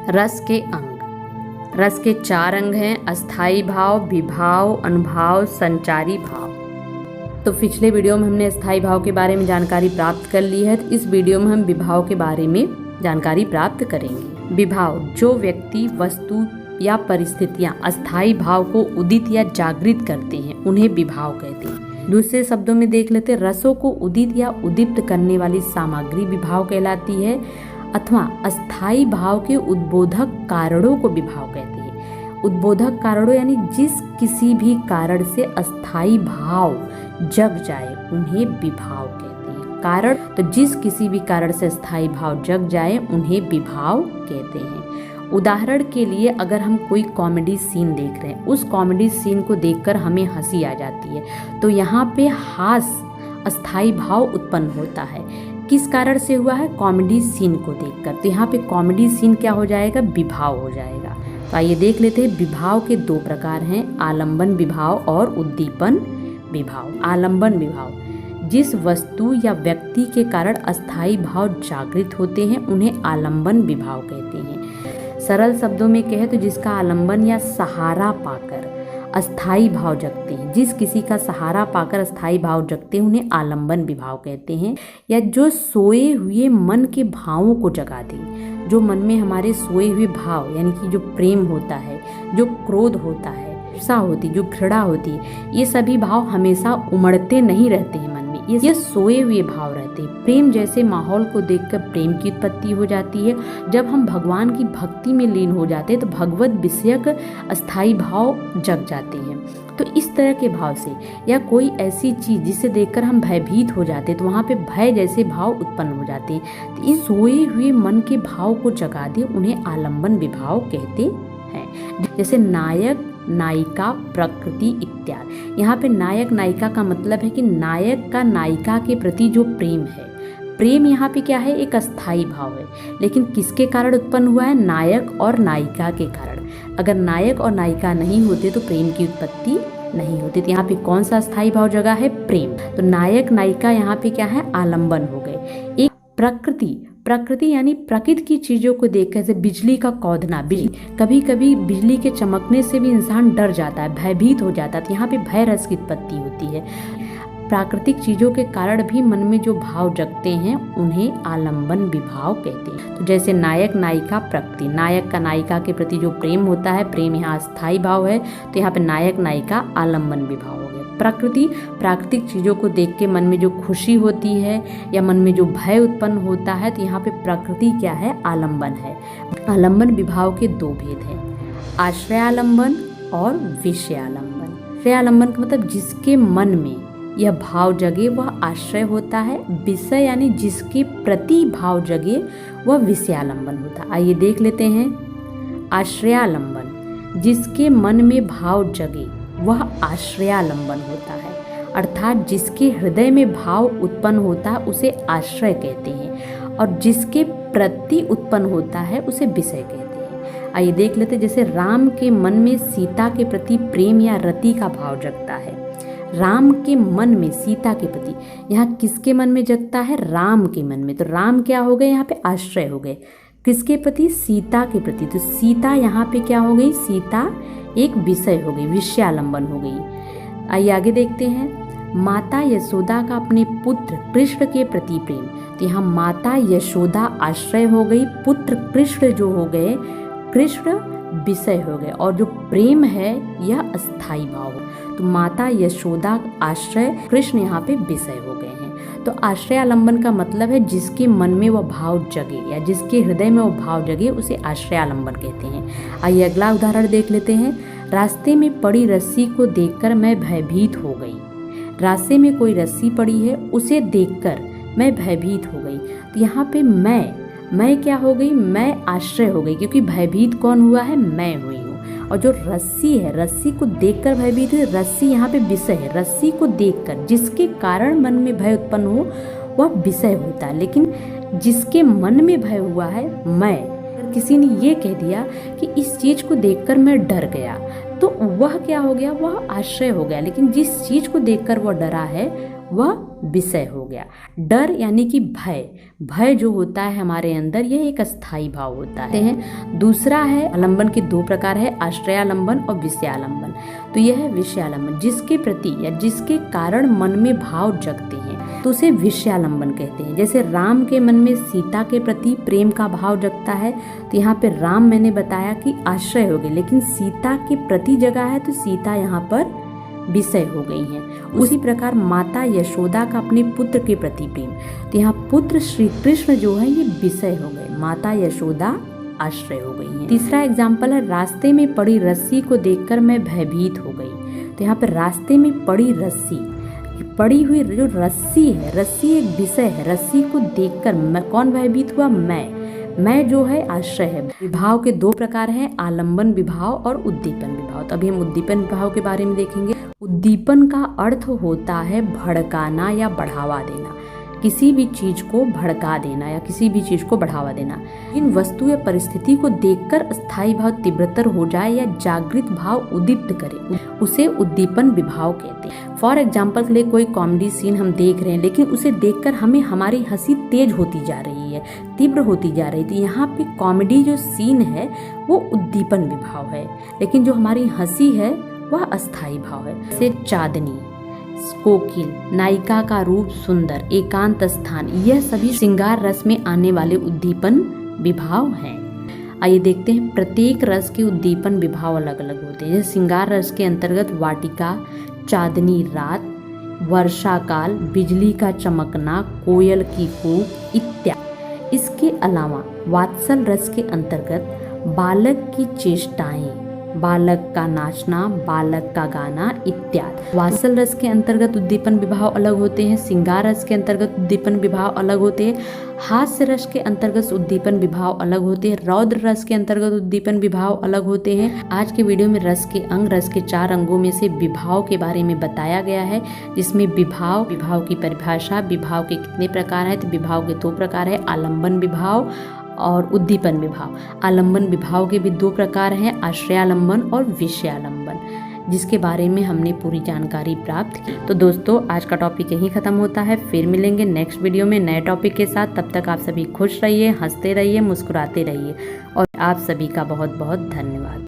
रस के अंग। रस के 4 अंग हैं: अस्थाई भाव, विभाव, अनुभाव, संचारी भाव। तो पिछले वीडियो में हमने अस्थाई भाव के बारे में जानकारी प्राप्त कर ली है, तो इस वीडियो में हम विभाव के बारे में जानकारी प्राप्त करेंगे। विभाव, जो व्यक्ति, वस्तु या परिस्थितियां अस्थाई भाव को उदित या जागृत करते हैं उन्हें विभाव कहते हैं। दूसरे शब्दों में देख लेते हैं, रसों को उदित या उद्दीप्त करने वाली सामग्री विभाव कहलाती है, अथवा अस्थाई भाव के उद्बोधक कारणों को विभाव कहते हैं। उद्बोधक कारणों यानी जिस किसी भी कारण से अस्थाई भाव जग जाए उन्हें विभाव कहते हैं। कारण, तो जिस किसी भी कारण से अस्थाई भाव जग जाए उन्हें विभाव कहते हैं। उदाहरण के लिए अगर हम कोई कॉमेडी सीन देख रहे हैं, उस कॉमेडी सीन को देखकर हमें हंसी आ जाती है, तो यहाँ पे हास्य अस्थाई भाव उत्पन्न होता है। किस कारण से हुआ है? कॉमेडी सीन को देखकर। तो यहाँ पे कॉमेडी सीन क्या हो जाएगा? विभाव हो जाएगा। तो आइए देख लेते हैं। विभाव के 2 प्रकार हैं, आलंबन विभाव और उद्दीपन विभाव। आलंबन विभाव, जिस वस्तु या व्यक्ति के कारण अस्थाई भाव जागृत होते हैं उन्हें आलंबन विभाव कहते हैं। सरल शब्दों में कहे तो जिसका आलंबन या सहारा पाकर अस्थाई भाव जगते हैं, जिस किसी का सहारा पाकर अस्थाई भाव जगते हैं उन्हें आलंबन विभाव कहते हैं। या जो सोए हुए मन के भावों को जगा दे, जो मन में हमारे सोए हुए भाव यानी कि जो प्रेम होता है, जो क्रोध होता है, ईर्ष्या होती, जो घृणा होती है, ये सभी भाव हमेशा उमड़ते नहीं रहते हैं मन में, ये सोए हुए भाव रहते हैं। प्रेम जैसे माहौल को देखकर प्रेम की उत्पत्ति हो जाती है। जब हम भगवान की भक्ति में लीन हो जाते हैं तो भगवत विषयक अस्थाई भाव जग जाते हैं। तो इस तरह के भाव से, या कोई ऐसी चीज जिसे देखकर हम भयभीत हो जाते हैं तो वहाँ पे भय जैसे भाव उत्पन्न हो जाते हैं। तो इन सोए हुए मन के भाव को जगा दे उन्हें आलंबन विभाव कहते हैं। जैसे नायक, नायिका, प्रकृति इत्यादि। यहाँ पे नायक नायिका का मतलब है कि नायक का नायिका के प्रति जो प्रेम है, प्रेम यहाँ पे क्या है? एक अस्थाई भाव है, लेकिन किसके कारण उत्पन्न हुआ है? नायक और नायिका के कारण। अगर नायक और नायिका नहीं होते तो प्रेम की उत्पत्ति नहीं होती। तो यहाँ पे कौन सा अस्थाई भाव जगह है? प्रेम। तो नायक नायिका यहाँ पे क्या है? आलंबन हो गए। एक प्रकृति, प्रकृति यानी प्रकृति की चीजों को देखकर, जैसे बिजली का कौंधना, कभी कभी बिजली के चमकने से भी इंसान डर जाता है, भयभीत हो जाता है। तो यहाँ पे भय रस की उत्पत्ति होती है। प्राकृतिक चीजों के कारण भी मन में जो भाव जगते हैं उन्हें आलंबन विभाव कहते हैं। तो जैसे नायक नायिका प्रकृति, नायक का नायिका के प्रति जो प्रेम होता है, प्रेम यहाँ अस्थाई भाव है, तो यहाँ पे नायक नायिका आलंबन विभाव हो गए। प्रकृति, प्राकृतिक चीजों को देख के मन में जो खुशी होती है या मन में जो भय उत्पन्न होता है, तो यहाँ पे प्रकृति क्या है? आलंबन है। आलंबन विभाव के 2 भेद हैं, आश्रयालंबन और विषयालंबन। आश्रयालंबन का मतलब जिसके मन में यह भाव जगे वह आश्रय होता है। विषय यानी जिसके प्रति भाव जगे वह विषयालंबन होता है। आइए देख लेते हैं। आश्रयालंबन, जिसके मन में भाव जगे वह आश्रयालंबन होता है, अर्थात जिसके हृदय में भाव उत्पन्न होता है उसे आश्रय कहते हैं, और जिसके प्रति उत्पन्न होता है उसे विषय कहते हैं। आइए देख लेते हैं। जैसे राम के मन में सीता के प्रति प्रेम या रति का भाव जगता है। राम के मन में सीता के प्रति, यहाँ किसके मन में जगता है? राम के मन में। तो राम क्या हो गए? यहाँ पे आश्रय हो गए। किसके प्रति? सीता के प्रति। तो सीता यहाँ पे क्या हो गई? सीता एक विषय हो गई, विषयालंबन हो गई। आइए आगे देखते हैं। माता यशोदा का अपने पुत्र कृष्ण के प्रति प्रेम, तो यहाँ माता यशोदा आश्रय हो गई, पुत्र कृष्ण जो हो गए, कृष्ण विषय हो गए, और जो प्रेम है यह अस्थाई भाव हो। तो माता यशोदा आश्रय, कृष्ण यहाँ पे विषय हो गए हैं। तो आश्रय आलंबन का मतलब है जिसके मन में वह भाव जगे या जिसके हृदय में वह भाव जगे उसे आश्रय आलंबन कहते हैं। आइए अगला उदाहरण देख लेते हैं। रास्ते में पड़ी रस्सी को देखकर मैं भयभीत हो गई। रास्ते में कोई रस्सी पड़ी है, उसे देखकर मैं भयभीत हो गई। तो यहाँ पे मैं क्या हो गई? मैं आश्रय हो गई, क्योंकि भयभीत कौन हुआ है? मैं हुई हूँ। और जो रस्सी है, रस्सी को देखकर भयभीत हुई, रस्सी यहाँ पे विषय है। रस्सी को देखकर जिसके कारण मन में भय उत्पन्न हो वह विषय होता है, लेकिन जिसके मन में भय हुआ है मैं, किसी ने ये कह दिया कि इस चीज को देखकर मैं डर गया, तो वह क्या हो गया? वह आश्रय हो गया। लेकिन जिस चीज को देखकर वह डरा है वह विषय हो गया। डर यानी कि भय, भय जो होता है हमारे अंदर, यह एक अस्थाई भाव होता है। दूसरा है आलंबन के दो प्रकार है, आश्रयालंबन और विषयालंबन। तो यह है विषयालंबन, जिसके प्रति या जिसके कारण मन में भाव जगते हैं तो उसे विषयालंबन कहते हैं। जैसे राम के मन में सीता के प्रति प्रेम का भाव जगता है, तो यहाँ पे राम मैंने बताया कि आश्रय हो गए, लेकिन सीता के प्रति जगह है तो सीता यहाँ पर विषय हो गई हैं। उसी प्रकार माता यशोदा का अपने पुत्र के प्रति प्रेम, तो यहाँ पुत्र श्री कृष्ण जो है ये विषय हो गए, माता यशोदा आश्रय हो गई हैं। तीसरा एग्जाम्पल है रास्ते में पड़ी रस्सी को देखकर मैं भयभीत हो गई। तो यहाँ पर रास्ते में पड़ी रस्सी, पड़ी हुई जो रस्सी है, रस्सी एक विषय है, रस्सी को देखकर मैं कौन भयभीत हुआ, मैं जो है आश्रय है। विभाव के दो प्रकार हैं, आलंबन विभाव और उद्दीपन विभाव। तो अभी हम उद्दीपन विभाव के बारे में देखेंगे। उद्दीपन का अर्थ होता है भड़काना या बढ़ावा देना, किसी भी चीज को भड़का देना या किसी भी चीज को बढ़ावा देना। इन वस्तु या परिस्थिति को देखकर अस्थायी भाव तीव्रतर हो जाए या जागृत भाव उद्दीप्त करे, उसे उद्दीपन विभाव कहते हैं। फॉर एग्जाम्पल के लिए कोई कॉमेडी सीन हम देख रहे हैं, लेकिन उसे देखकर हमारी हंसी तेज होती जा रही है, तीव्र होती जा रही थी। यहाँ पे कॉमेडी जो सीन है वो उद्दीपन विभाव है, लेकिन जो हमारी हंसी है वह अस्थायी भाव है। जैसे चांदनी, कोकिल, नायिका का रूप सुंदर, एकांत स्थान, यह सभी श्रृंगार रस में आने वाले उद्दीपन विभाव हैं। आइए देखते हैं, प्रत्येक रस के उद्दीपन विभाव अलग अलग होते हैं। जैसे श्रृंगार रस के अंतर्गत वाटिका, चांदनी रात, वर्षा काल, बिजली का चमकना, कोयल की कूक इत्यादि। इसके अलावा वात्सल रस के अंतर्गत बालक की चेष्टाएं, बालक का नाचना, बालक का गाना इत्यादि। वात्सल रस के अंतर्गत उद्दीपन विभाव अलग होते हैं, श्रृंगार रस के अंतर्गत उद्दीपन विभाव अलग होते हैं, हास्य रस के अंतर्गत उद्दीपन विभाव अलग होते हैं, रौद्र रस के अंतर्गत उद्दीपन विभाव अलग होते हैं। आज के वीडियो में रस के अंग, रस के 4 अंगों में से विभाव के बारे में बताया गया है, जिसमें विभाव की परिभाषा, विभाव के कितने प्रकार है, तो विभाव के 2 प्रकार है, आलंबन विभाव और उद्दीपन विभाव। आलंबन विभाव के भी 2 प्रकार हैं, आश्रयालंबन और विषयालंबन, जिसके बारे में हमने पूरी जानकारी प्राप्त की। तो दोस्तों आज का टॉपिक यहीं खत्म होता है, फिर मिलेंगे नेक्स्ट वीडियो में नए टॉपिक के साथ। तब तक आप सभी खुश रहिए, हंसते रहिए, मुस्कुराते रहिए और आप सभी का बहुत बहुत धन्यवाद।